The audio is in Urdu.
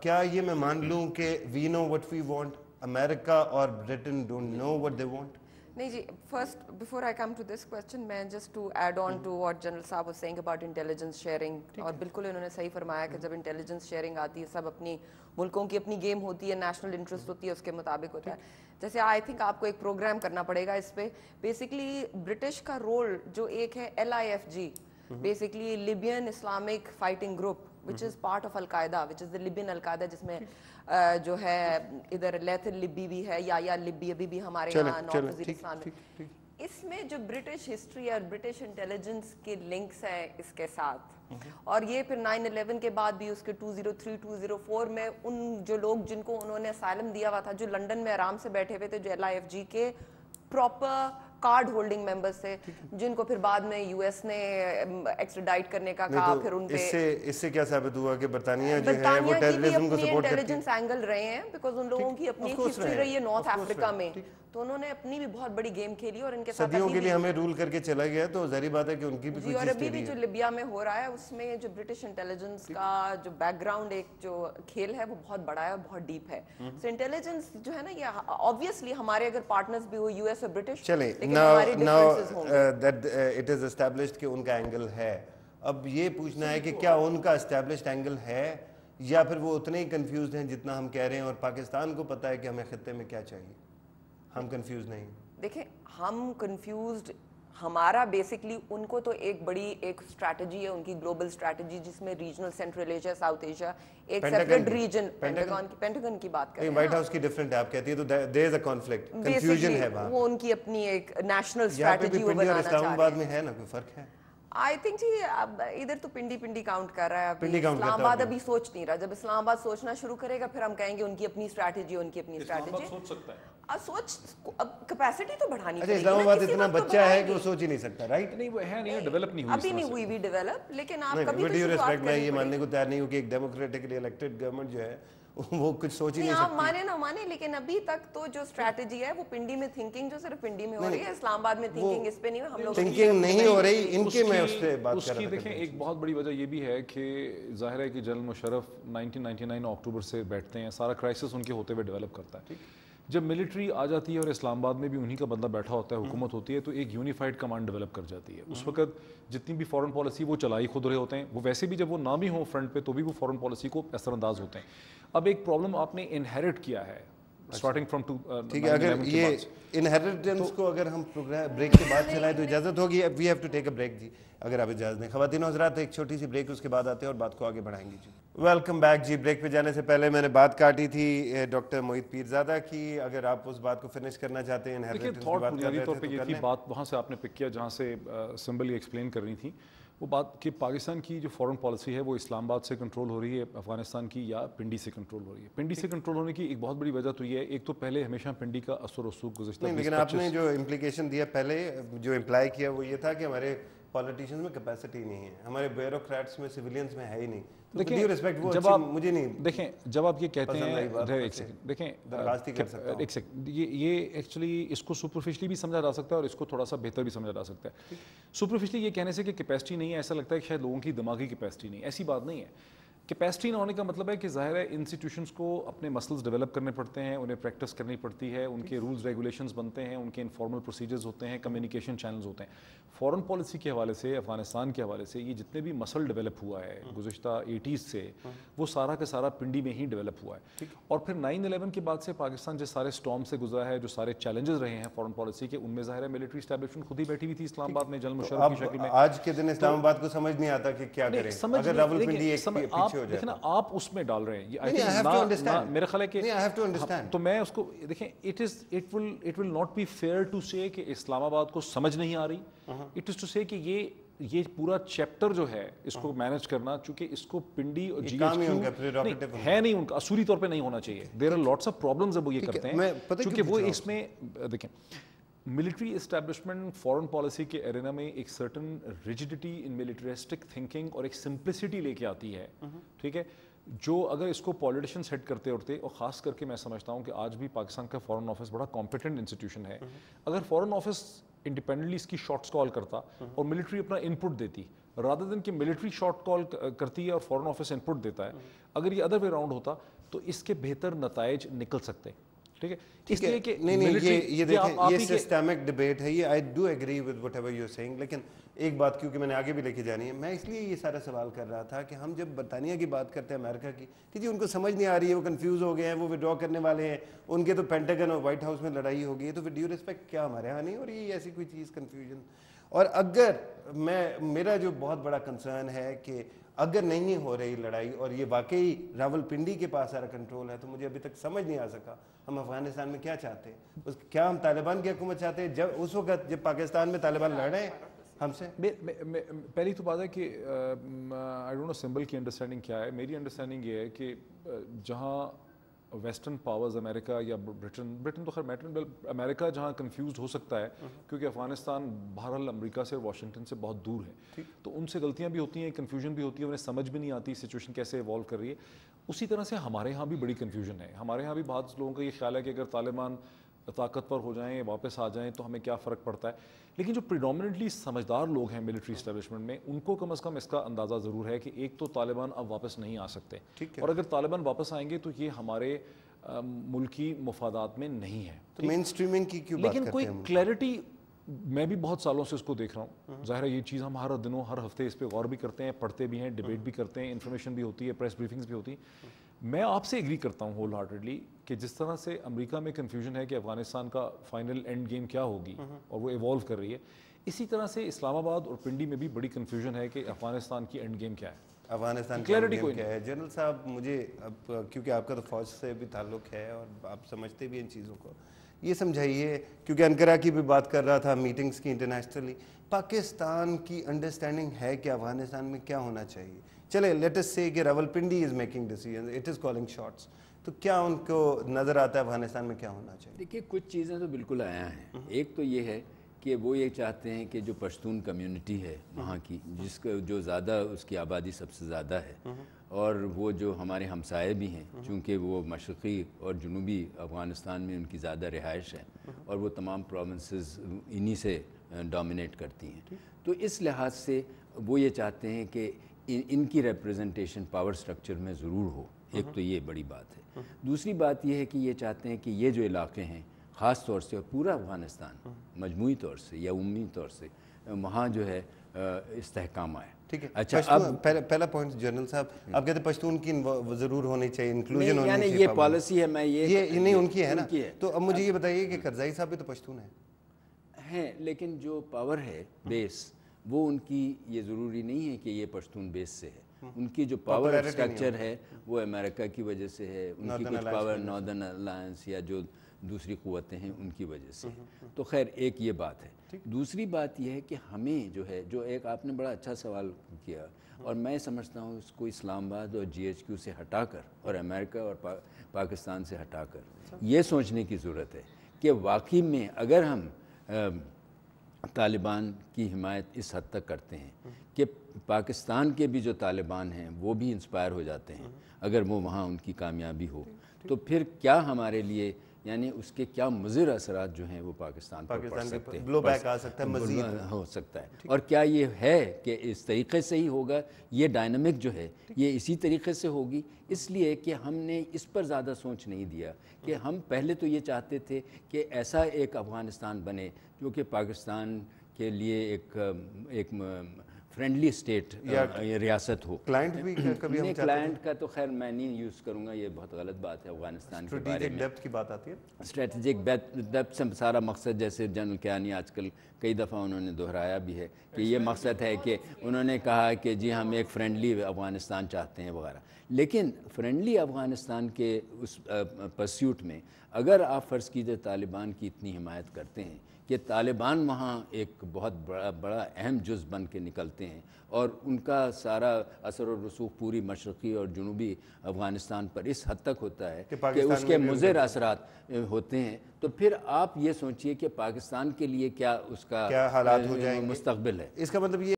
کیا یہ میں مان لوں کہ وی نو وٹ وی وانٹ, امریکہ اور Britain don't know what they want? نہیں جی, first before I come to this question, میں just to add on to what general صاحب was saying about intelligence sharing, اور بالکل انہوں نے صحیح فرمایا کہ جب انٹیلیجنس شیئرنگ آتی ہے, سب اپنی ملکوں کی اپنی گیم ہوتی ہے, نیشنل انٹرسٹ ہوتی ہے, اس کے مطابق ہوتا ہے. جیسے آئی تھنک آپ کو ایک پروگرام کرنا پڑے گا اس پہ. بیسکلی برٹش کا رول جو ایک ہے LIFG, basically Libyan Islamic fighting group, which is part of Al-Qaeda, which is the Libyan Al-Qaeda, جس میں جو ہے ادھر لیتھل لبی بھی ہے, یا لبی ابھی بھی ہمارے یہاں نارتھ وزیرستان میں. اس میں جو برٹش ہسٹری اور برٹش انٹیلیجنس کے لنکس ہیں اس کے ساتھ, اور یہ پھر 9/11 کے بعد بھی اس کے 2003 2004 میں ان جو لوگ جن کو انہوں نے اسائلم دیا ہوا تھا, جو لنڈن میں آرام سے بیٹھے ہوئے تھے, جو LIFG کے پراپر کارڈ ہولڈنگ ممبرز تھے, جن کو پھر بعد میں US نے ایکسٹریڈائٹ کرنے کا کہا. پھر ان پہ اس سے کیا ثابت ہوا کہ برطانیہ جو ہے وہ ٹیررزم کو سپورٹ کرتی ہے. انٹیلیجنس اینگل رہے ہیں, بیکاز ان لوگوں کی اپنی ہسٹری رہی ہے نارتھ افریقہ میں, تو انہوں نے اپنی بھی بہت بڑی گیم کھیلی, اور ان کے ساتھ صدیوں کے لیے ہمیں رول کر کے چلا گیا, تو ظاہری بات ہے کہ ان کی بھی جی. اور ابھی بھی جو لیبیا میں ہو رہا ہے, اس میں جو برٹش انٹیلیجنس کا جو بیک گراؤنڈ ایک جو کھیل ہے وہ بہت بڑا ہے اور بہت ڈیپ ہے. سو انٹیلیجنس جو ہے نا, یہ obviously ہمارے اگر پارٹنرز بھی ہو US اور برٹش, چلیں now that it is established کہ ان کا اینگل ہے, اب یہ پوچھنا ہے کہ کیا ان کا اسٹیبلشڈ اینگل ہے, یا پھر وہ اتنے ہی کنفیوزڈ ہیں جتنا ہم کہہ رہے ہیں, اور پاکستان کو پتہ ہے کہ ہمیں خطے میں کیا چاہیے, ہم کنفیوز نہیں. دیکھیں ہم کنفیوزڈ, ہمارا بیسکلی ان کو تو ایک بڑی ایک اسٹریٹجی ہے, ان کی گلوبل اسٹریٹجی, جس میں regional central Asia, south Asia, ایک سیپریٹ ریجن, پینٹاگن کی بات کریں, وائٹ ہاؤس کی ڈفرنٹ ہے آپ کہتی ہے, تو دیر از اے کانفلکٹ, کنفیوژن ہے وہاں. وہ ان کی اپنی ایک نیشنل اسٹریٹجی وہ بنانا چاہ رہے ہیں. اسلام آباد میں ہے نا کوئی فرق ہے؟ آئی تھنک جی ادھر تو پنڈی کاؤنٹ کر رہا ہے, اسلام آباد ابھی سوچ نہیں رہا. جب اسلام آباد سوچنا شروع کرے گا, پھر ہم کہیں گے ان کی اپنی اسٹریٹجی, ان کی اپنی اسٹریٹجی. سوچ سکتا ہے, سوچ اب کیپیسٹی تو بڑھانی ہے. اسلام آباد اتنا بچہ ہے کہ وہ سوچ ہی نہیں سکتا, رائٹ؟ نہیں وہ ہے نہیں, ڈیولپ نہیں ہوئی, ابھی نہیں ہوئی بھی ڈیولپ, لیکن آپ کبھی ود ڈیو ریسپیکٹ میں یہ ماننے کو تیار نہیں ہوں کہ ایک ڈیموکریٹکلی الیکٹڈ گورنمنٹ جو ہے وہ کچھ سوچ ہی نہیں سکتی. آپ مانے نہ مانے, لیکن ابھی تک تو جو اسٹریٹجی ہے وہ پنڈی میں تھنکنگ جو صرف پنڈی میں ہو رہی ہے, اسلام آباد میں تھنکنگ اس پہ نہیں ہے. ہم لوگ تھنکنگ نہیں ہو رہی ان کے, میں اس سے بات کر رہا ہوں. دیکھیں ایک بہت بڑی وجہ یہ بھی ہے کہ ظاہر ہے کہ جنرل مشرف 1999 اکتوبر سے بیٹھتے ہیں, سارا کرائسس ان کے ہوتے ہوئے ڈیولپ کرتا ہے. جب ملٹری آ جاتی ہے اور اسلام آباد میں بھی انہی کا بندہ بیٹھا ہوتا ہے, حکومت ہوتی ہے, تو ایک یونیفائڈ کمانڈ ڈیولپ کر جاتی ہے. اس وقت جتنی بھی فورن پالیسی وہ چلائی خود رہے ہوتے ہیں, وہ ویسے بھی جب وہ نہ بھی ہوں فرنٹ پہ تو بھی وہ فورن پالیسی کو اثر انداز ہوتے ہیں. اب ایک پرابلم آپ نے انہیرٹ کیا ہے اسٹارٹنگ فرام ٹھیک ہے, اگر یہ انہیریٹنس کو اگر ہم بریک کے بعد چلائیں تو اجازت ہوگی. We have to take a break جی, اگر آپ اجازت دیں. خواتین و حضرات ایک چھوٹی سی بریک, اس کے بعد آتے ہیں اور بات کو آگے بڑھائیں گے. جی ویلکم بیک. جی بریک پہ جانے سے پہلے میں نے بات کاٹی تھی ڈاکٹر موہت پیرزادہ کی, اگر آپ اس بات کو فنش کرنا چاہتے ہیں. انہیریٹنس کی بات کر رہے تھے, یہ تھی بات وہاں سے آپ نے پک کیا جہاں سے سمبل ایکسپلین کر رہی تھی, وہ بات کہ پاکستان کی جو فورن پالیسی ہے وہ اسلام آباد سے کنٹرول ہو رہی ہے, افغانستان کی, یا پنڈی سے کنٹرول ہو رہی ہے. پنڈی سے کنٹرول ہونے کی ایک بہت بڑی وجہ تو یہ ہے, ایک تو پہلے ہمیشہ پنڈی کا اثر و رسوخ گزشتہ, لیکن آپ نے جو امپلیکیشن دیا پہلے, جو امپلائی کیا وہ یہ تھا کہ ہمارے پالیٹیشینز میں کیپیسٹی نہیں ہے, ہمارے بیوروکریٹس میں, سویلینز میں ہے ہی نہیں. جب آپ مجھے نہیں دیکھیں, جب آپ یہ کہتے ہیں, ایک سیکنڈ دیکھیں, ایک سیکنڈ, یہ ایکچولی اس کو سپرفیشلی بھی سمجھا جا سکتا ہے اور اس کو تھوڑا سا بہتر بھی سمجھا جا سکتا ہے. سپرفیشلی یہ کہنے سے کہ کیپیسٹی نہیں ہے, ایسا لگتا ہے کہ شاید لوگوں کی دماغی کیپیسٹی نہیں, ایسی بات نہیں ہے. کیپیسٹی نہ ہونے کا مطلب ہے کہ ظاہر ہے انسٹیٹیوشنس کو اپنے مسلز ڈیولپ کرنے پڑتے ہیں, انہیں پریکٹس کرنی پڑتی ہے, ان کے رولز ریگولیشنز بنتے ہیں, ان کے انفارمل پروسیجرز ہوتے ہیں, کمیونیکیشن چینلز ہوتے ہیں. فورن پالیسی کے حوالے سے, افغانستان کے حوالے سے, یہ جتنے بھی مسل ڈیولپ ہوا ہے گزشتہ 80s سے, وہ سارا کا سارا پنڈی میں ہی ڈیولپ ہوا ہے. اور پھر 9/11 کے بعد سے پاکستان جس سارے اسٹارم سے گزرا ہے, جو سارے چیلنجز رہے ہیں فورن پالیسی کے, ان میں ظاہر ہے ملٹری اسٹیبلشمنٹ خود ہی بیٹھی ہوئی تھی اسلام آباد میں جنرل مشرف کی شکل میں. آج کے دن اسلام آباد کو سمجھ نہیں آتا کہ کیا کریں, اگر راولپنڈی ایک پیچھے ہو جائے. آپ اس میں ڈال رہے ہیں, میرا خیال ہے کہ تو میں اس کو دیکھیں, it will not be fair to say کہ اسلام آباد کو سمجھ نہیں آ رہی. اٹ از ٹو سے کہ یہ پورا چیپٹر جو ہے اس کو مینج کرنا, چونکہ اس کو پنڈی اور جی ایچ کیو ہے نہیں, ان کا اصولی طور پہ نہیں ہونا چاہیے. There are lots of problems اب وہ یہ کرتے ہیں, چونکہ وہ اس میں دیکھیں ملٹری اسٹیبلشمنٹ فورن پالیسی کے ایرینا میں ایک سرٹن ریجڈیٹی ان ملٹریسٹک تھنکنگ اور ایک سمپلسٹی لے کے آتی ہے. ٹھیک ہے, جو اگر اس کو پولیٹیشنس ہیڈ کرتے ہوتے, اور خاص کر کے میں سمجھتا ہوں کہ آج بھی پاکستان کا فورن آفس بڑا کمپیٹنٹ انسٹیٹیوشن ہے. اگر فورن آفس انڈیپینڈنٹلی اس کی شارٹس کال کرتا اور ملٹری اپنا ان پٹ دیتی, rather than کہ ملٹری شارٹ کال کرتی ہے اور فورن آفس ان پٹ دیتا ہے. اگر یہ ادر وے راؤنڈ ہوتا تو اس کے بہتر نتائج نکل سکتے ہیں. ٹھیک ہے, اس لیے کہ یہ دیکھیں یہ سسٹمک ڈبیٹ ہے, یہ I do agree with whatever you saying. لیکن ایک بات کیونکہ میں نے آگے بھی لے کے جانی ہے, میں اس لیے یہ سارا سوال کر رہا تھا کہ ہم جب برطانیہ کی بات کرتے ہیں امریکہ کی, کہ جی ان کو سمجھ نہیں آ رہی ہے, وہ کنفیوز ہو گئے ہیں, وہ وڈرا کرنے والے ہیں, ان کے تو پینٹاگن اور وائٹ ہاؤس میں لڑائی ہو گئی ہے, تو ود ڈیو ریسپیکٹ کیا ہمارے ہاں نہیں ہو رہی ہے ایسی کوئی چیز کنفیوژن؟ اور اگر میرا جو بہت بڑا کنسرن ہے کہ اگر نہیں ہو رہی لڑائی اور یہ واقعی راول پنڈی کے پاس سارا کنٹرول ہے, تو مجھے ابھی تک سمجھ نہیں آ سکا ہم افغانستان میں کیا چاہتے ہیں. کیا ہم طالبان کی حکومت چاہتے ہیں؟ جب اس وقت جب پاکستان میں طالبان لڑ رہے ہیں ہم سے. پہلی تو بات ہے کہ آئی ڈونٹ نو سمبل کی انڈرسٹینڈنگ کیا ہے. میری انڈرسٹینڈنگ یہ ہے کہ جہاں ویسٹرن پاورز امریکہ یا برٹن تو خیر میٹر, امریکہ جہاں کنفیوزڈ ہو سکتا ہے کیونکہ افغانستان بہرحال امریکہ سے اور واشنگٹن سے بہت دور ہے, تو ان سے غلطیاں بھی ہوتی ہیں, کنفیوژن بھی ہوتی ہے, انہیں سمجھ بھی نہیں آتی سچویشن کیسے ایوالو کر رہی ہے. اسی طرح سے ہمارے ہاں بھی بڑی کنفیوژن ہے. ہمارے ہاں بھی بعض لوگوں کا یہ خیال ہے کہ اگر طالبان طاقتور ہو جائیں, واپس آ جائیں, تو ہمیں کیا فرق پڑتا ہے. لیکن جو پریڈومننٹلی سمجھدار لوگ ہیں ملٹری اسٹیبلشمنٹ میں, ان کو کم از کم اس کا اندازہ ضرور ہے کہ ایک تو طالبان اب واپس نہیں آ سکتے, اور اگر طالبان واپس آئیں گے تو یہ ہمارے ملکی مفادات میں نہیں ہے. تو مین اسٹریمنگ کی کیوں بات کرتے ہیں؟ لیکن کوئی کلیئرٹی میں بھی بہت سالوں سے اس کو دیکھ رہا ہوں. ظاہر ہے یہ چیز ہم ہر دنوں ہر ہفتے اس پہ غور بھی کرتے ہیں, پڑھتے بھی ہیں, ڈیبیٹ بھی کرتے ہیں, انفارمیشن بھی ہوتی ہے, پریس بریفنگز بھی ہوتی ہیں. میں آپ سے ایگری کرتا ہوں ہول ہارٹیڈلی کہ جس طرح سے امریکہ میں کنفیوژن ہے کہ افغانستان کا فائنل اینڈ گیم کیا ہوگی اور وہ ایوالو کر رہی ہے, اسی طرح سے اسلام آباد اور پنڈی میں بھی بڑی کنفیوژن ہے کہ افغانستان کی اینڈ گیم کیا ہے, افغانستان کی اینڈ گیم کیا ہے. جنرل صاحب مجھے اب کیونکہ آپ کا تو فوج سے بھی تعلق ہے اور آپ سمجھتے بھی ان چیزوں کو, یہ سمجھائیے کیونکہ انقرہ کی بھی بات کر رہا تھا, میٹنگز کی انٹرنیشنلی, پاکستان کی انڈرسٹینڈنگ ہے کہ افغانستان میں کیا ہونا چاہیے. چلے لیٹ اس سے کہ Rawal Pindi is making decision, it is calling shots, تو کیا ان کو نظر آتا ہے افغانستان میں کیا ہونا چاہیے؟ دیکھیے کچھ چیزیں تو بالکل آیا ہیں. ایک تو یہ ہے کہ وہ یہ چاہتے ہیں کہ جو پشتون کمیونٹی ہے وہاں کی, جس کو جو زیادہ اس کی آبادی سب سے زیادہ ہے, اور وہ جو ہمارے ہمسائے بھی ہیں, چونکہ وہ مشرقی اور جنوبی افغانستان میں ان کی زیادہ رہائش ہے اور وہ تمام پروونسز انہی سے ڈومینیٹ کرتی ہیں, تو اس لحاظ سے وہ یہ چاہتے ہیں کہ ان کی ریپریزنٹیشن پاور سٹرکچر میں ضرور ہو. ایک تو یہ بڑی بات ہے. دوسری بات یہ ہے کہ یہ چاہتے ہیں کہ یہ جو علاقے ہیں خاص طور سے, اور پورا افغانستان مجموعی طور سے یا عمومی طور سے, وہاں جو ہے استحکام آئے. ٹھیک ہے. اچھا, اب پہلا پوائنٹ جنرل صاحب آپ کہتے ہیں پشتون کی ضرور ہونی چاہیے, انکلوژن ہونی چاہیے, یعنی یہ پالیسی ہے. میں یہ نہیں ان کی ہے نا, تو اب مجھے یہ بتائیے کہ کرزائی صاحب بھی تو پشتون ہیں, لیکن جو پاور ہے بیس وہ ان کی, یہ ضروری نہیں ہے کہ یہ پشتون بیس سے ہے. ان کی جو پاور اسٹرکچر ہے وہ امریکہ کی وجہ سے ہے, ان کی کچھ پاور ناردرن الائنس یا جو دوسری قوتیں ہیں ان کی وجہ سے. تو خیر ایک یہ بات ہے. دوسری بات یہ ہے کہ ہمیں جو ہے, جو ایک آپ نے بڑا اچھا سوال کیا, اور میں سمجھتا ہوں اس کو اسلام آباد اور جی ایچ کیو سے ہٹا کر اور امریکہ اور پاکستان سے ہٹا کر یہ سوچنے کی ضرورت ہے کہ واقعی میں اگر ہم طالبان کی حمایت اس حد تک کرتے ہیں کہ پاکستان کے بھی جو طالبان ہیں وہ بھی انسپائر ہو جاتے ہیں اگر وہ وہاں ان کی کامیابی ہو, تو پھر کیا ہمارے لیے, یعنی اس کے کیا مضر اثرات جو ہیں وہ پاکستان پر پڑ سکتے ہیں, بلو بیک آ سکتا ہے, مزید ہو سکتا ہے. اور کیا یہ ہے کہ اس طریقے سے ہی ہوگا, یہ ڈائنامک جو ہے یہ اسی طریقے سے ہوگی. اس لیے کہ ہم نے اس پر زیادہ سوچ نہیں دیا کہ ہم پہلے تو یہ چاہتے تھے کہ ایسا ایک افغانستان بنے جو کہ پاکستان کے لیے ایک فرینڈلی اسٹیٹ ریاست ہو. کلائنٹ بھی کبھی ہم کلائنٹ کا تو خیر میں نہیں یوز کروں گا, یہ بہت غلط بات ہے افغانستان کے بارے میں. ڈیپتھ کی بات آتی ہے, اسٹریٹجک ڈیپتھ سے سارا مقصد, جیسے جنرل کیانی آج کل کئی دفعہ انہوں نے دہرایا بھی ہے کہ یہ مقصد ہے کہ انہوں نے کہا کہ جی ہم ایک فرینڈلی افغانستان چاہتے ہیں وغیرہ. لیکن فرینڈلی افغانستان کے اس پرسیوٹ میں اگر آپ فرض کیجئے طالبان کی اتنی حمایت کرتے ہیں کہ طالبان وہاں ایک بہت بڑا اہم جز بن کے نکلتے ہیں اور ان کا سارا اثر و رسوخ پوری مشرقی اور جنوبی افغانستان پر اس حد تک ہوتا ہے کہ اس کے مضر اثرات ہوتے ہیں, تو پھر آپ یہ سوچئے کہ پاکستان کے لیے کیا اس کا حالات ہو جائیں گے, مستقبل ہے. اس کا مطلب یہ